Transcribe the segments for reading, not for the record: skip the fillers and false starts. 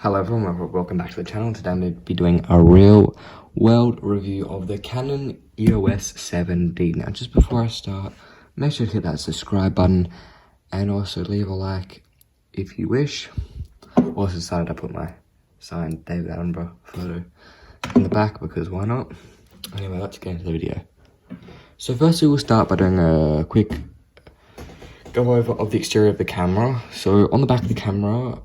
Hello everyone, welcome back to the channel. Today I'm going to be doing a real world review of the Canon EOS 7D. Now just before I start, make sure to hit that subscribe button and also leave a like if you wish. Also decided to put my signed David Attenborough photo in the back because why not? Anyway, let's get into the video. So firstly we'll start by doing a quick go over of the exterior of the camera. So on the back of the camera,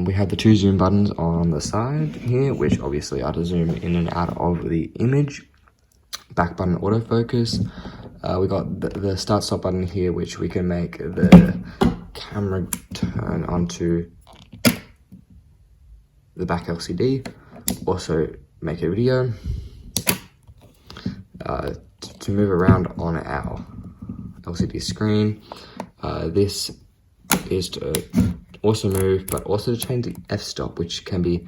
we have the two zoom buttons on the side here, which obviously are to zoom in and out of the image. Back button autofocus. We got the start stop button here, which we can make the camera turn onto the back LCD. Also make a video. To move around on our LCD screen. This is to also move, but also to change the f-stop, which can be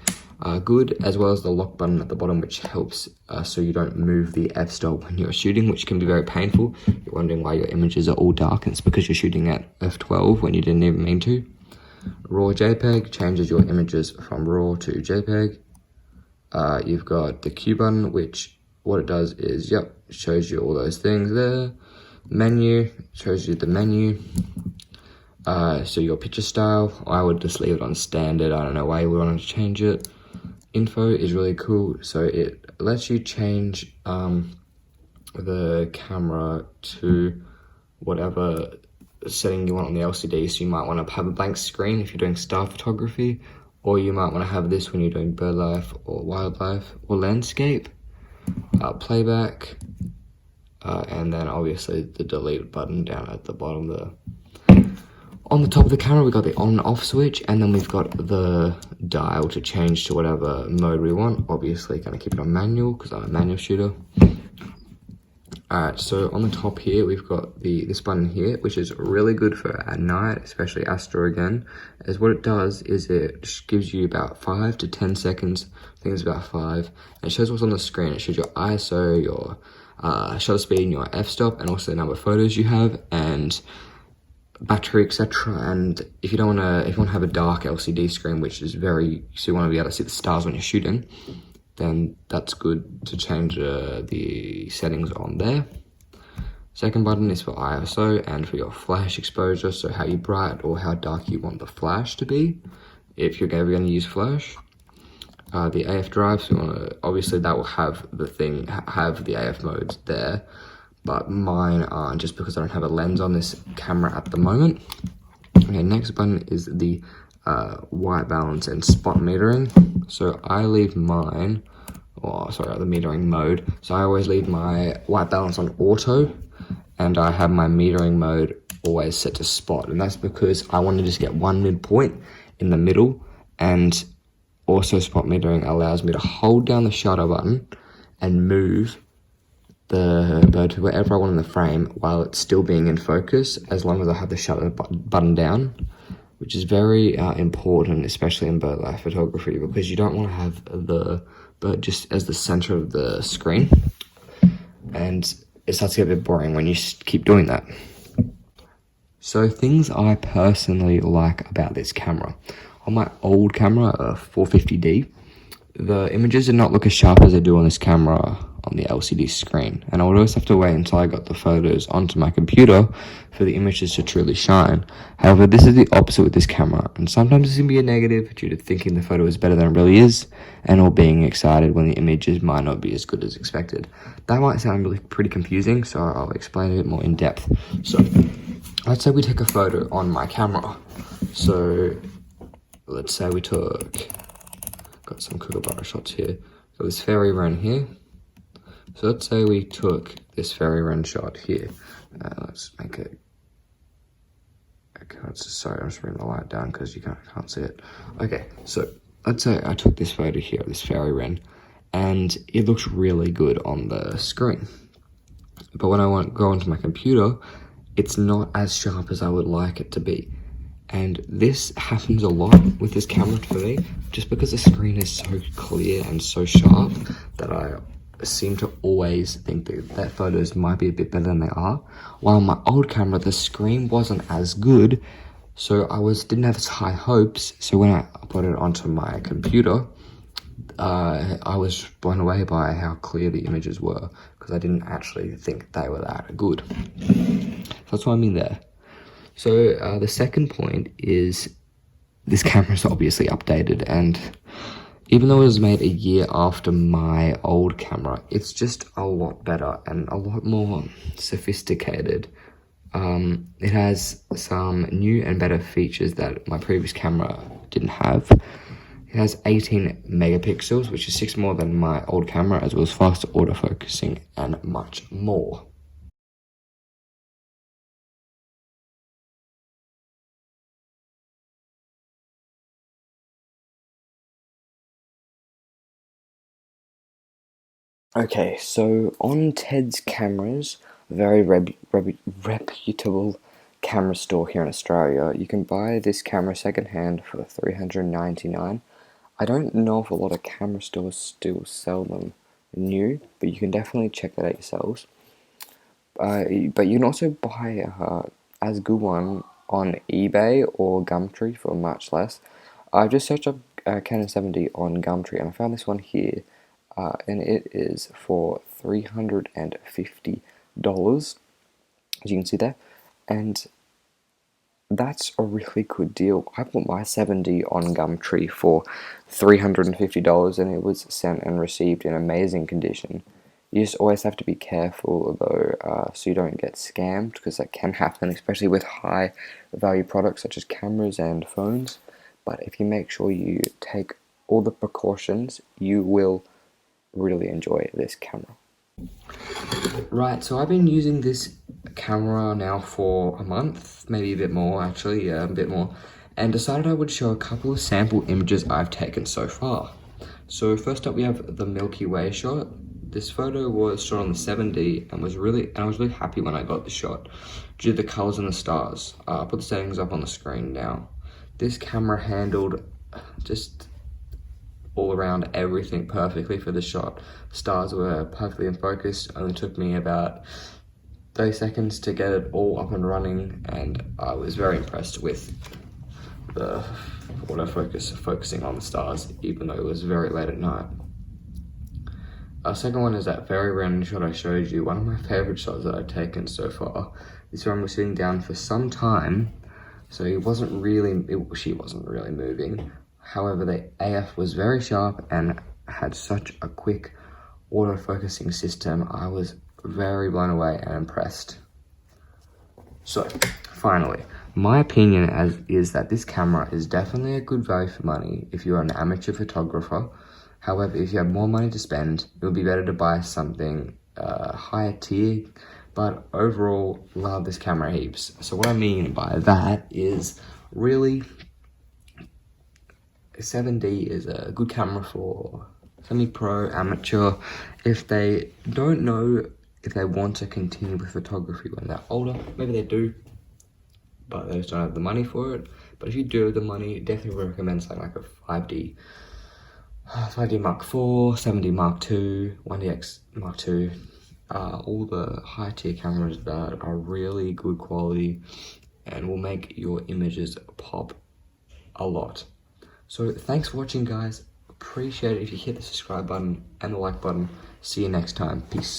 good, as well as the lock button at the bottom, which helps so you don't move the f-stop when you're shooting, which can be very painful. You're wondering why your images are all dark, and it's because you're shooting at f12 when you didn't even mean to. RAW JPEG changes your images from RAW to JPEG. You've got the Q button, which what it does is, shows you all those things there. Menu, shows you the menu. So your picture style, I would just leave it on standard. I don't know why you would want to change it. Info is really cool, so it lets you change the camera to whatever setting you want on the LCD. So you might want to have a blank screen if you're doing star photography, or you might want to have this when you're doing bird life or wildlife or landscape. Playback, and then obviously the delete button down at the bottom there. On the top of the camera, we've got the on and off switch, and then we've got the dial to change to whatever mode we want. Obviously, going to keep it on manual because I'm a manual shooter. Alright, so on the top here, we've got this button here, which is really good for at night, especially Astro again, as what it does is it just gives you about 5 to 10 seconds, I think it's about 5, and it shows what's on the screen. It shows your ISO, your shutter speed, and your f-stop, and also the number of photos you have, and battery, etc. And if you don't want to, if you want to have a dark LCD screen, which is so you want to be able to see the stars when you're shooting, then that's good to change the settings on there. Second button is for ISO and for your flash exposure, so how bright or how dark you want the flash to be, if you're ever going to use flash. The AF drive, so you want to, obviously that will have the AF modes there, but mine aren't, just because I don't have a lens on this camera at the moment. Okay, next button is the white balance and spot metering. So I leave mine, the metering mode. So I always leave my white balance on auto, and I have my metering mode always set to spot. And that's because I want to just get one midpoint in the middle, and also spot metering allows me to hold down the shutter button and move the bird to wherever I want in the frame while it's still being in focus, as long as I have the shutter button down, which is very important, especially in bird life photography, because you don't want to have the bird just as the center of the screen, and it starts to get a bit boring when you keep doing that. So things I personally like about this camera. On my old camera, a 450D, the images did not look as sharp as they do on this camera on the LCD screen, and I would always have to wait until I got the photos onto my computer for the images to truly shine. However, this is the opposite with this camera, and sometimes this can be a negative due to thinking the photo is better than it really is, and or being excited when the images might not be as good as expected. That might sound really pretty confusing, so I'll explain a bit more in depth. So let's say we take a photo on my camera. So let's say we got some Kookaburra shots here. Got this fairy wren here. So let's say we took this fairy wren shot here. Let's make it. Sorry, I'm just bringing the light down because you can't see it. Okay, so let's say I took this photo here of this fairy wren, and it looks really good on the screen. But when I go onto my computer, it's not as sharp as I would like it to be. And this happens a lot with this camera for me, just because the screen is so clear and so sharp that I seem to always think that photos might be a bit better than they are. While on my old camera, the screen wasn't as good, So didn't have high hopes. So when I uploaded it onto my computer, I was blown away by how clear the images were, because I didn't actually think they were that good. So that's what I mean there. So the second point is this camera's obviously updated, and even though it was made a year after my old camera, it's just a lot better and a lot more sophisticated. It has some new and better features that my previous camera didn't have. It has 18 megapixels, which is 6 more than my old camera, as well as faster autofocusing and much more. Okay, so on Ted's Cameras, a very reputable camera store here in Australia, you can buy this camera secondhand for $399. I don't know if a lot of camera stores still sell them new, but you can definitely check that out yourselves. But you can also buy as good one on eBay or Gumtree for much less. I just searched up Canon 70 on Gumtree and I found this one here, and it is for $350, as you can see there, and that's a really good deal. I bought my 70 on Gumtree for $350 and it was sent and received in amazing condition. You just always have to be careful though, so you don't get scammed, because that can happen, especially with high value products such as cameras and phones. But if you make sure you take all the precautions, you will really enjoy this camera. Right, so I've been using this camera now for a month, maybe a bit more actually, yeah, a bit more, and decided I would show a couple of sample images I've taken so far. So first up we have the Milky Way shot. This photo was shot on the 7D and I was really happy when I got the shot due to the colors and the stars. I'll put the settings up on the screen now. This camera handled just all around everything perfectly for the shot. Stars were perfectly in focus. Only took me about 30 seconds to get it all up and running, and I was very impressed with the focusing on the stars, even though it was very late at night. Our second one is that very random shot I showed you, one of my favorite shots that I've taken so far. This one was sitting down for some time, so she wasn't really moving. However, the AF was very sharp and had such a quick autofocusing system. I was very blown away and impressed. So, finally, my opinion is that this camera is definitely a good value for money if you're an amateur photographer. However, if you have more money to spend, it would be better to buy something higher tier. But overall, love this camera heaps. So what I mean by that is, really, 7D is a good camera for semi-pro, amateur. If they don't know if they want to continue with photography when they're older, maybe they do, but they just don't have the money for it. But if you do have the money, definitely recommend something like a 5D Mark IV, 7D Mark II, 1DX Mark II, all the high tier cameras that are really good quality and will make your images pop a lot. So thanks for watching, guys. Appreciate it if you hit the subscribe button and the like button. See you next time. Peace.